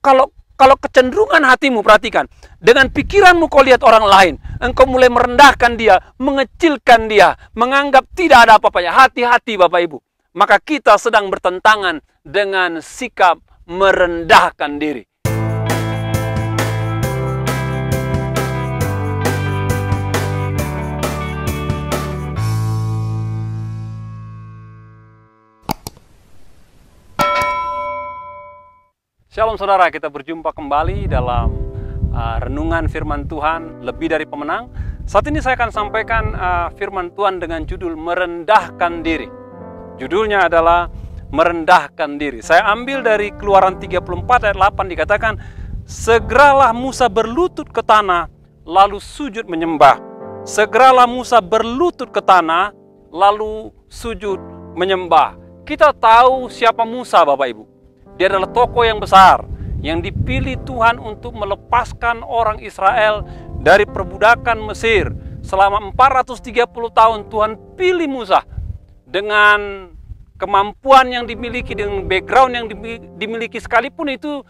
kalau kecenderungan hatimu, perhatikan, dengan pikiranmu kau lihat orang lain, engkau mulai merendahkan dia, mengecilkan dia, menganggap tidak ada apa-apanya. Hati-hati Bapak Ibu. Maka kita sedang bertentangan dengan sikap merendahkan diri. Shalom saudara, kita berjumpa kembali dalam renungan firman Tuhan Lebih Dari Pemenang. Saat ini saya akan sampaikan firman Tuhan dengan judul Merendahkan Diri. Judulnya adalah Merendahkan Diri. Saya ambil dari Keluaran 34 ayat 8, dikatakan, segeralah Musa berlutut ke tanah, lalu sujud menyembah. Segeralah Musa berlutut ke tanah, lalu sujud menyembah. Kita tahu siapa Musa, Bapak Ibu. Dia adalah tokoh yang besar, yang dipilih Tuhan untuk melepaskan orang Israel dari perbudakan Mesir. Selama 430 tahun Tuhan pilih Musa dengan kemampuan yang dimiliki, dengan background yang dimiliki, sekalipun itu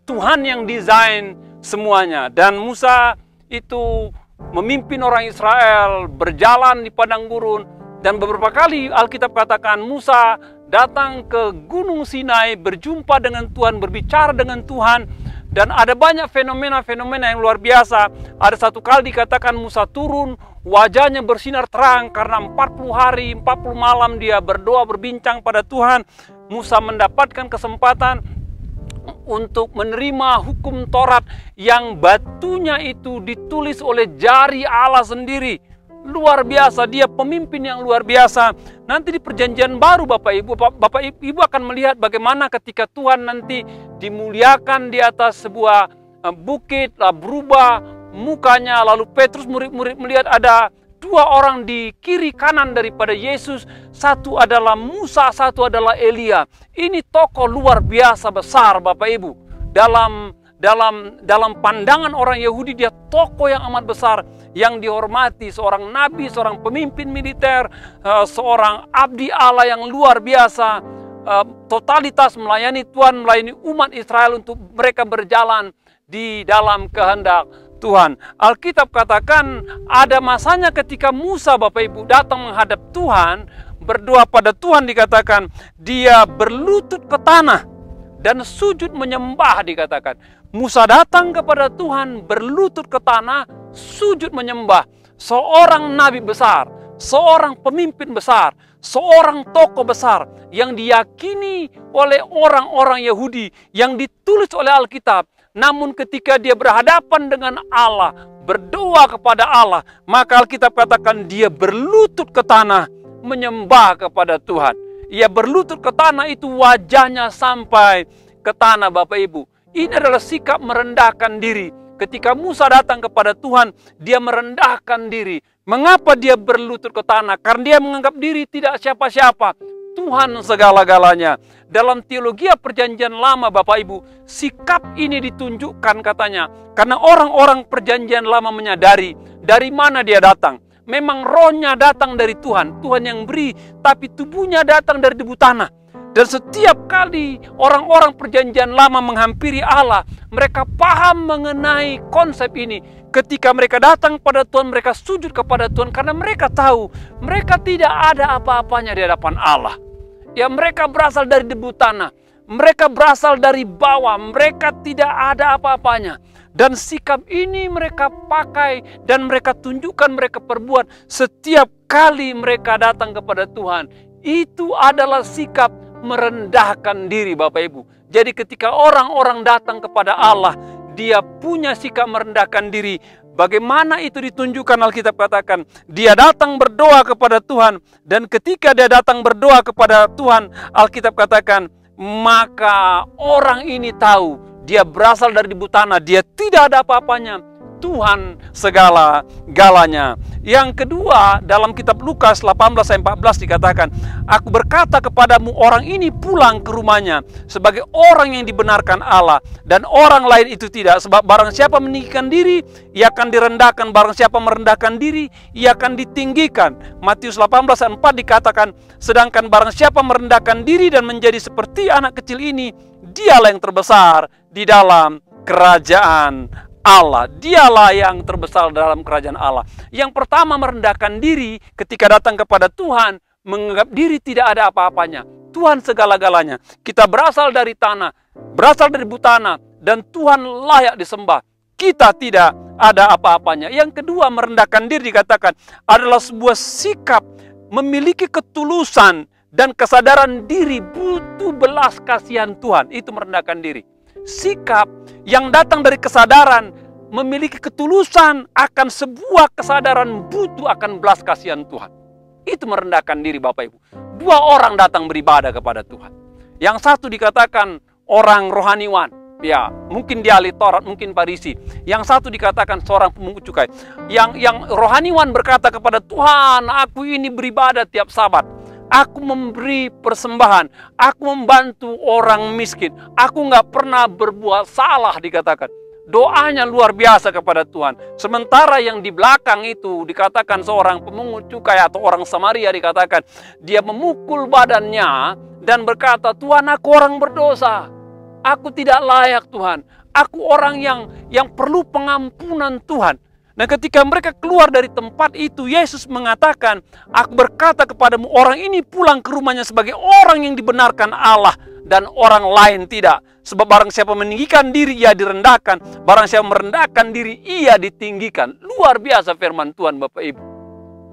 Tuhan yang desain semuanya. Dan Musa itu memimpin orang Israel berjalan di padang gurun. Dan beberapa kali Alkitab katakan Musa datang ke Gunung Sinai, berjumpa dengan Tuhan, berbicara dengan Tuhan. Dan ada banyak fenomena-fenomena yang luar biasa. Ada satu kali dikatakan Musa turun, wajahnya bersinar terang karena 40 hari, 40 malam dia berdoa, berbincang pada Tuhan. Musa mendapatkan kesempatan untuk menerima hukum Taurat yang batunya itu ditulis oleh jari Allah sendiri. Luar biasa, dia pemimpin yang luar biasa. Nanti di perjanjian baru Bapak Ibu akan melihat bagaimana ketika Tuhan nanti dimuliakan di atas sebuah bukit, berubah mukanya. Lalu Petrus murid-murid melihat ada dua orang di kiri kanan daripada Yesus. Satu adalah Musa, satu adalah Elia. Ini tokoh luar biasa besar Bapak Ibu. Dalam pandangan orang Yahudi, dia tokoh yang amat besar, yang dihormati, seorang nabi, seorang pemimpin militer, seorang abdi Allah yang luar biasa, totalitas melayani Tuhan, melayani umat Israel untuk mereka berjalan di dalam kehendak Tuhan. Alkitab katakan ada masanya ketika Musa Bapak Ibu datang menghadap Tuhan, berdoa pada Tuhan, dikatakan dia berlutut ke tanah dan sujud menyembah. Dikatakan Musa datang kepada Tuhan, berlutut ke tanah, sujud menyembah. Seorang nabi besar, seorang pemimpin besar, seorang tokoh besar yang diyakini oleh orang-orang Yahudi, yang ditulis oleh Alkitab. Namun ketika dia berhadapan dengan Allah, berdoa kepada Allah, maka Alkitab katakan dia berlutut ke tanah, menyembah kepada Tuhan. Ia berlutut ke tanah, itu wajahnya sampai ke tanah Bapak Ibu. Ini adalah sikap merendahkan diri. Ketika Musa datang kepada Tuhan, dia merendahkan diri. Mengapa dia berlutut ke tanah? Karena dia menganggap diri tidak siapa-siapa. Tuhan segala-galanya. Dalam teologi perjanjian lama Bapak Ibu, sikap ini ditunjukkan katanya. Karena orang-orang perjanjian lama menyadari dari mana dia datang. Memang rohnya datang dari Tuhan, Tuhan yang beri, tapi tubuhnya datang dari debu tanah. Dan setiap kali orang-orang perjanjian lama menghampiri Allah, mereka paham mengenai konsep ini. Ketika mereka datang pada Tuhan, mereka sujud kepada Tuhan karena mereka tahu mereka tidak ada apa-apanya di hadapan Allah. Ya, mereka berasal dari debu tanah, mereka berasal dari bawah, mereka tidak ada apa-apanya. Dan sikap ini mereka pakai dan mereka tunjukkan, mereka perbuat setiap kali mereka datang kepada Tuhan. Itu adalah sikap merendahkan diri Bapak Ibu. Jadi ketika orang-orang datang kepada Allah, dia punya sikap merendahkan diri. Bagaimana itu ditunjukkan? Alkitab katakan dia datang berdoa kepada Tuhan. Dan ketika dia datang berdoa kepada Tuhan, Alkitab katakan maka orang ini tahu dia berasal dari debu tanah, dia tidak ada apa-apanya. Tuhan segala-galanya. Yang kedua, dalam kitab Lukas 18:14 dikatakan, aku berkata kepadamu, orang ini pulang ke rumahnya sebagai orang yang dibenarkan Allah, dan orang lain itu tidak. Sebab barang siapa meninggikan diri, ia akan direndahkan. Barang siapa merendahkan diri, ia akan ditinggikan. Matius 18:4 dikatakan, sedangkan barang siapa merendahkan diri dan menjadi seperti anak kecil ini, dialah yang terbesar di dalam kerajaan Allah. Dialah yang terbesar dalam kerajaan Allah. Yang pertama, merendahkan diri ketika datang kepada Tuhan, menganggap diri tidak ada apa-apanya. Tuhan segala-galanya. Kita berasal dari tanah, berasal dari butana, dan Tuhan layak disembah. Kita tidak ada apa-apanya. Yang kedua, merendahkan diri dikatakan adalah sebuah sikap memiliki ketulusan dan kesadaran diri butuh belas kasihan Tuhan. Itu merendahkan diri. Sikap yang datang dari kesadaran memiliki ketulusan akan sebuah kesadaran butuh akan belas kasihan Tuhan. Itu merendahkan diri, Bapak Ibu. Dua orang datang beribadah kepada Tuhan. Yang satu dikatakan orang rohaniwan. Ya, mungkin dia ahli Taurat, mungkin Farisi. Yang satu dikatakan seorang pemungut cukai. Yang rohaniwan berkata kepada Tuhan, aku ini beribadah tiap Sabat. Aku memberi persembahan. Aku membantu orang miskin. Aku nggak pernah berbuat salah, dikatakan. Doanya luar biasa kepada Tuhan. Sementara yang di belakang itu dikatakan seorang pemungut cukai atau orang Samaria, dikatakan dia memukul badannya dan berkata, Tuhan, aku orang berdosa. Aku tidak layak, Tuhan. Aku orang yang perlu pengampunan Tuhan. Dan ketika mereka keluar dari tempat itu, Yesus mengatakan, aku berkata kepadamu, orang ini pulang ke rumahnya sebagai orang yang dibenarkan Allah dan orang lain tidak. Sebab barang siapa meninggikan diri, ia direndahkan. Barang siapa merendahkan diri, ia ditinggikan. Luar biasa firman Tuhan, Bapak Ibu.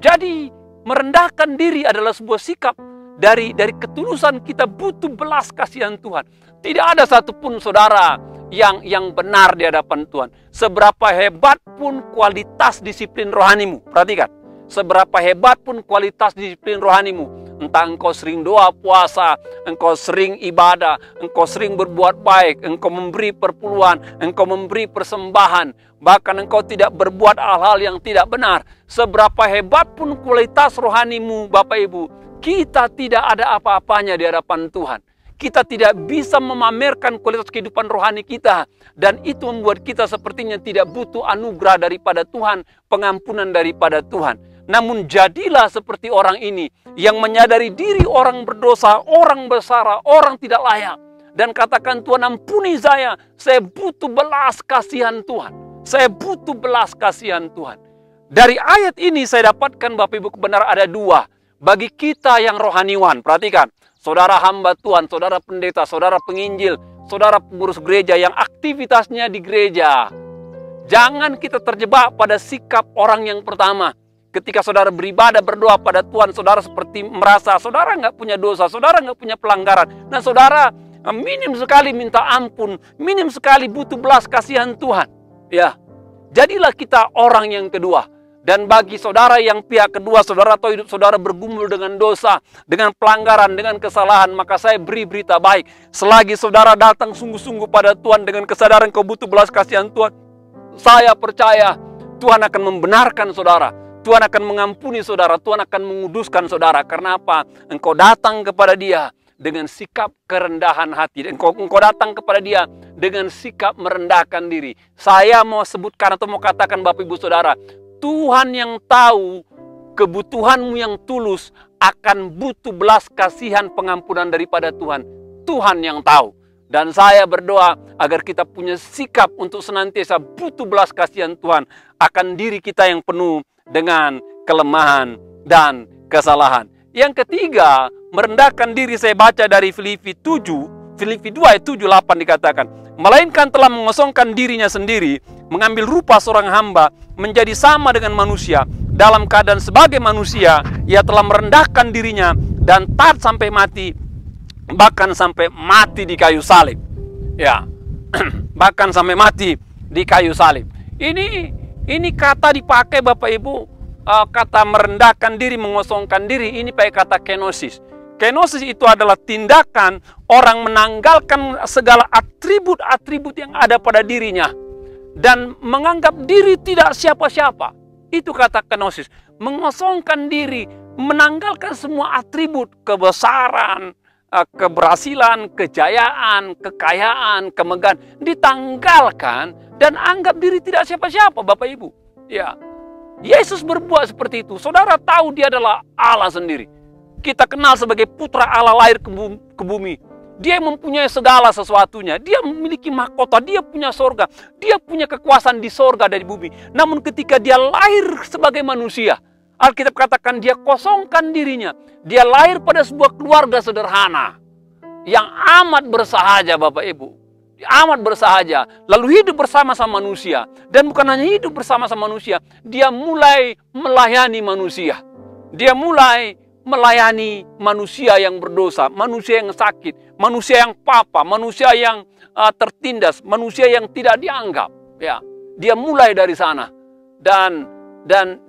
Jadi, merendahkan diri adalah sebuah sikap dari ketulusan kita butuh belas kasihan Tuhan. Tidak ada satupun saudara yang benar di hadapan Tuhan. Seberapa hebat pun kualitas disiplin rohanimu. Perhatikan. Seberapa hebat pun kualitas disiplin rohanimu. Entah engkau sering doa puasa, engkau sering ibadah, engkau sering berbuat baik, engkau memberi perpuluhan, engkau memberi persembahan, bahkan engkau tidak berbuat hal-hal yang tidak benar. Seberapa hebat pun kualitas rohanimu, Bapak Ibu, kita tidak ada apa-apanya di hadapan Tuhan. Kita tidak bisa memamerkan kualitas kehidupan rohani kita. Dan itu membuat kita sepertinya tidak butuh anugerah daripada Tuhan, pengampunan daripada Tuhan. Namun jadilah seperti orang ini yang menyadari diri orang berdosa, orang bersalah, orang tidak layak. Dan katakan, Tuhan ampuni saya butuh belas kasihan Tuhan. Saya butuh belas kasihan Tuhan. Dari ayat ini saya dapatkan, Bapak Ibu, kebenaran ada dua. Bagi kita yang rohaniwan, perhatikan. Saudara hamba Tuhan, saudara pendeta, saudara penginjil, saudara pengurus gereja yang aktivitasnya di gereja. Jangan kita terjebak pada sikap orang yang pertama. Ketika saudara beribadah, berdoa pada Tuhan, saudara seperti merasa saudara nggak punya dosa, saudara nggak punya pelanggaran. Nah, saudara minim sekali minta ampun, minim sekali butuh belas kasihan Tuhan. Ya, jadilah kita orang yang kedua. Dan bagi saudara yang pihak kedua, saudara atau hidup saudara bergumul dengan dosa, dengan pelanggaran, dengan kesalahan, maka saya beri berita baik. Selagi saudara datang sungguh-sungguh pada Tuhan dengan kesadaran kau butuh belas kasihan Tuhan, saya percaya Tuhan akan membenarkan saudara. Tuhan akan mengampuni saudara, Tuhan akan menguduskan saudara. Karena apa? Engkau datang kepada Dia dengan sikap kerendahan hati. Engkau datang kepada Dia dengan sikap merendahkan diri. Saya mau sebutkan atau mau katakan, Bapak Ibu Saudara, Tuhan yang tahu kebutuhanmu yang tulus akan butuh belas kasihan pengampunan daripada Tuhan. Tuhan yang tahu. Dan saya berdoa agar kita punya sikap untuk senantiasa butuh belas kasihan Tuhan akan diri kita yang penuh dengan kelemahan dan kesalahan. Yang ketiga, merendahkan diri, saya baca dari Filipi 2 ayat 7-8 dikatakan, melainkan telah mengosongkan dirinya sendiri, mengambil rupa seorang hamba, menjadi sama dengan manusia. Dalam keadaan sebagai manusia, ia telah merendahkan dirinya dan taat sampai mati, bahkan sampai mati di kayu salib. Ya, bahkan sampai mati di kayu salib. Ini kata dipakai, Bapak Ibu, kata merendahkan diri, mengosongkan diri, ini pakai kata kenosis. Kenosis itu adalah tindakan orang menanggalkan segala atribut-atribut yang ada pada dirinya dan menganggap diri tidak siapa-siapa. Itu kata kenosis. Mengosongkan diri, menanggalkan semua atribut kebesaran, keberhasilan, kejayaan, kekayaan, kemegahan, ditanggalkan dan anggap diri tidak siapa-siapa, Bapak Ibu. Ya, Yesus berbuat seperti itu. Saudara tahu Dia adalah Allah sendiri. Kita kenal sebagai putra Allah lahir ke bumi. Dia mempunyai segala sesuatunya. Dia memiliki mahkota, dia punya sorga, dia punya kekuasaan di sorga dan di bumi. Namun ketika dia lahir sebagai manusia, Alkitab katakan dia kosongkan dirinya. Dia lahir pada sebuah keluarga sederhana yang amat bersahaja, Bapak Ibu. Amat bersahaja, lalu hidup bersama-sama manusia. Dan bukan hanya hidup bersama-sama manusia, dia mulai melayani manusia. Dia mulai melayani manusia yang berdosa, manusia yang sakit, manusia yang papa, manusia yang tertindas, manusia yang tidak dianggap. Ya, dia mulai dari sana dan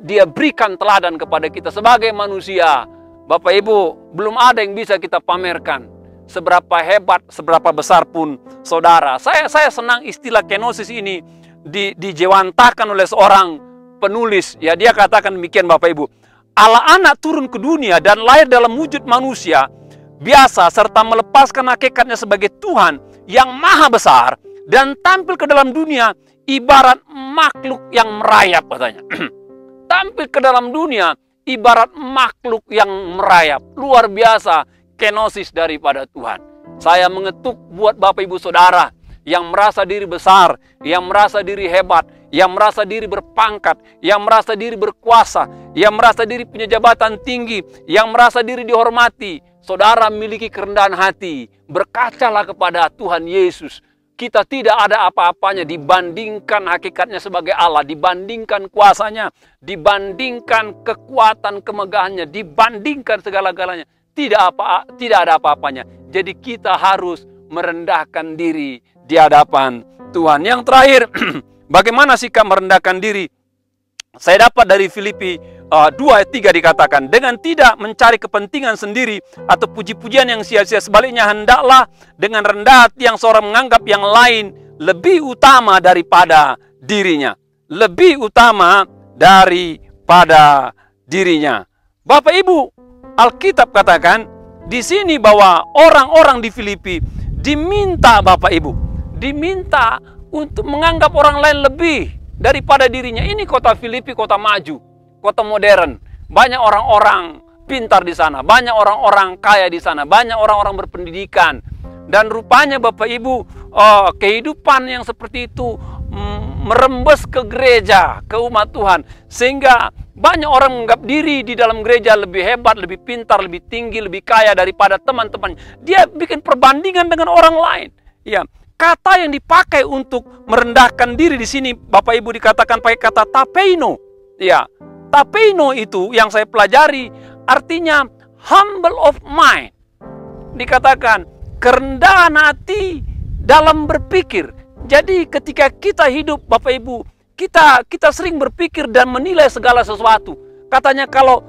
dia berikan teladan kepada kita sebagai manusia. Bapak Ibu, belum ada yang bisa kita pamerkan. Seberapa hebat, seberapa besar pun saudara. Saya senang istilah kenosis ini dijewantakan oleh seorang penulis. Ya, dia katakan demikian, Bapak Ibu. Allah anak turun ke dunia dan lahir dalam wujud manusia biasa serta melepaskan hakikatnya sebagai Tuhan yang maha besar dan tampil ke dalam dunia ibarat makhluk yang merayap, katanya. Tampil ke dalam dunia ibarat makhluk yang merayap. Luar biasa kenosis daripada Tuhan. Saya mengetuk buat Bapak Ibu Saudara yang merasa diri besar, yang merasa diri hebat, yang merasa diri berpangkat, yang merasa diri berkuasa, yang merasa diri punya jabatan tinggi, yang merasa diri dihormati. Saudara memiliki kerendahan hati, berkacalah kepada Tuhan Yesus. Kita tidak ada apa-apanya dibandingkan hakikatnya sebagai Allah, dibandingkan kuasanya, dibandingkan kekuatan kemegahannya, dibandingkan segala-galanya. Tidak ada apa-apanya. Jadi kita harus merendahkan diri di hadapan Tuhan. Yang terakhir, bagaimana sikap merendahkan diri? Saya dapat dari Filipi 2 ayat 3 dikatakan, dengan tidak mencari kepentingan sendiri atau puji-pujian yang sia-sia, sebaliknya hendaklah dengan rendah hati yang seorang menganggap yang lain lebih utama daripada dirinya. Lebih utama daripada dirinya. Bapak Ibu, Alkitab katakan di sini bahwa orang-orang di Filipi diminta, Bapak Ibu, diminta untuk menganggap orang lain lebih daripada dirinya. Ini kota Filipi, kota maju, kota modern. Banyak orang-orang pintar di sana, banyak orang-orang kaya di sana, banyak orang-orang berpendidikan. Dan rupanya Bapak Ibu, kehidupan yang seperti itu merembes ke gereja, ke umat Tuhan, sehingga banyak orang menganggap diri di dalam gereja lebih hebat, lebih pintar, lebih tinggi, lebih kaya daripada teman-teman. Dia bikin perbandingan dengan orang lain. Ya, kata yang dipakai untuk merendahkan diri di sini, Bapak Ibu, dikatakan pakai kata tapeino. Ya, tapeino itu yang saya pelajari artinya humble of mind. Dikatakan kerendahan hati dalam berpikir. Jadi ketika kita hidup, Bapak Ibu, kita sering berpikir dan menilai segala sesuatu. Katanya kalau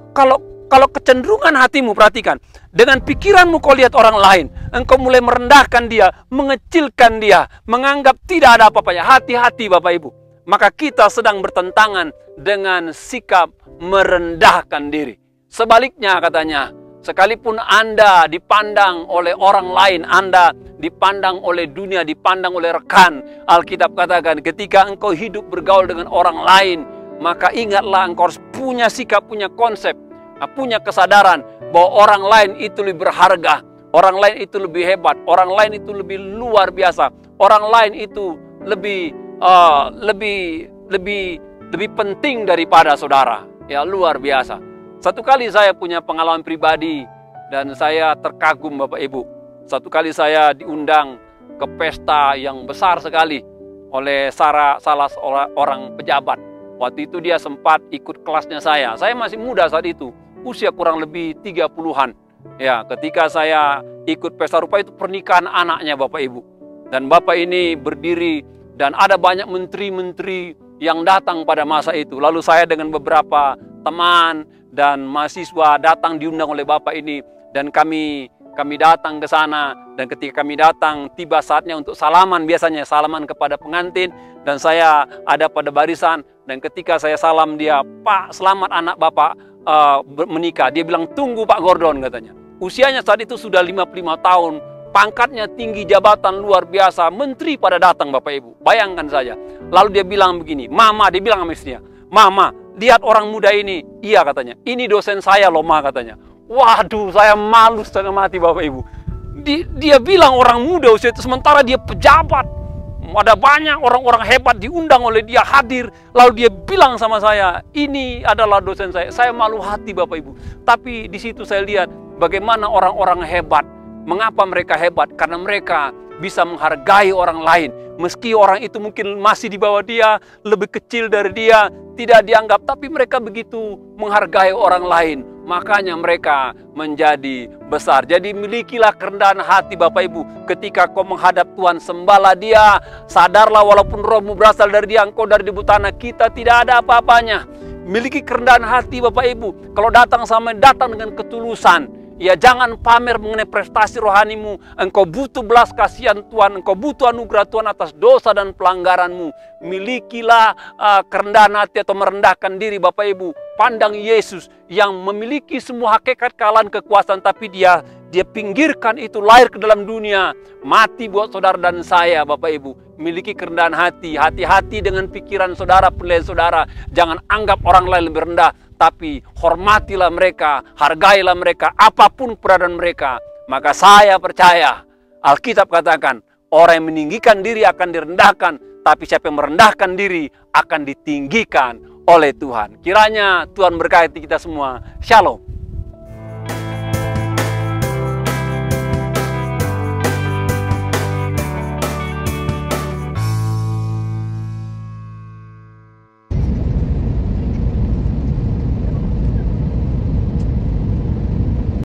kecenderungan hatimu, perhatikan, dengan pikiranmu kau lihat orang lain, engkau mulai merendahkan dia, mengecilkan dia, menganggap tidak ada apa-apanya. Hati-hati Bapak Ibu. Maka kita sedang bertentangan dengan sikap merendahkan diri. Sebaliknya katanya, sekalipun Anda dipandang oleh orang lain, Anda dipandang oleh dunia, dipandang oleh rekan, Alkitab katakan ketika engkau hidup bergaul dengan orang lain, maka ingatlah engkau harus punya sikap, punya konsep, punya kesadaran bahwa orang lain itu lebih berharga, orang lain itu lebih hebat, orang lain itu lebih luar biasa, orang lain itu lebih penting daripada saudara. Ya, luar biasa. Satu kali saya punya pengalaman pribadi dan saya terkagum, Bapak Ibu. Satu kali saya diundang ke pesta yang besar sekali oleh salah seorang pejabat. Waktu itu dia sempat ikut kelasnya saya. Saya masih muda saat itu, usia kurang lebih 30-an. Ya, ketika saya ikut pesta, rupa itu pernikahan anaknya, Bapak Ibu. Dan Bapak ini berdiri dan ada banyak menteri-menteri yang datang pada masa itu. Lalu saya dengan beberapa teman dan mahasiswa datang diundang oleh Bapak ini, dan kami datang ke sana. Dan ketika kami datang, tiba saatnya untuk salaman, biasanya salaman kepada pengantin, dan saya ada pada barisan. Dan ketika saya salam dia, "Pak, selamat anak Bapak menikah." Dia bilang, "Tunggu Pak Gordon," katanya. Usianya saat itu sudah 55 tahun, pangkatnya tinggi, jabatan luar biasa, menteri pada datang, Bapak Ibu. Bayangkan saja. Lalu dia bilang begini, "Mama," dia bilang sama istrinya, "Mama, lihat orang muda ini." "Iya," katanya, "ini dosen saya loh, Ma," katanya. Waduh, saya malu setengah mati, Bapak Ibu. Dia bilang orang muda usia itu, sementara dia pejabat. Ada banyak orang-orang hebat diundang oleh dia hadir. Lalu dia bilang sama saya, ini adalah dosen saya. Saya malu hati Bapak Ibu. Tapi di situ saya lihat bagaimana orang-orang hebat. Mengapa mereka hebat? Karena mereka bisa menghargai orang lain. Meski orang itu mungkin masih di bawah dia, lebih kecil dari dia, tidak dianggap. Tapi mereka begitu menghargai orang lain. Makanya mereka menjadi besar. Jadi milikilah kerendahan hati Bapak Ibu. Ketika kau menghadap Tuhan, sembahlah dia. Sadarlah walaupun rohmu berasal dari dia, engkau dari debu tanah. Kita tidak ada apa-apanya. Miliki kerendahan hati Bapak Ibu. Kalau datang dengan ketulusan. Ya, jangan pamer mengenai prestasi rohanimu. Engkau butuh belas kasihan Tuhan. Engkau butuh anugerah Tuhan atas dosa dan pelanggaranmu. Milikilah kerendahan hati atau merendahkan diri Bapak Ibu. Pandang Yesus yang memiliki semua hakikat kealahan kekuasaan. Tapi dia pinggirkan itu, lahir ke dalam dunia. Mati buat saudara dan saya Bapak Ibu. Miliki kerendahan hati. Hati-hati dengan pikiran saudara, penilaian saudara. Jangan anggap orang lain lebih rendah. Tapi hormatilah mereka, hargailah mereka, apapun keberadaan mereka. Maka saya percaya, Alkitab katakan, orang yang meninggikan diri akan direndahkan, tapi siapa yang merendahkan diri akan ditinggikan oleh Tuhan. Kiranya Tuhan berkati kita semua. Shalom.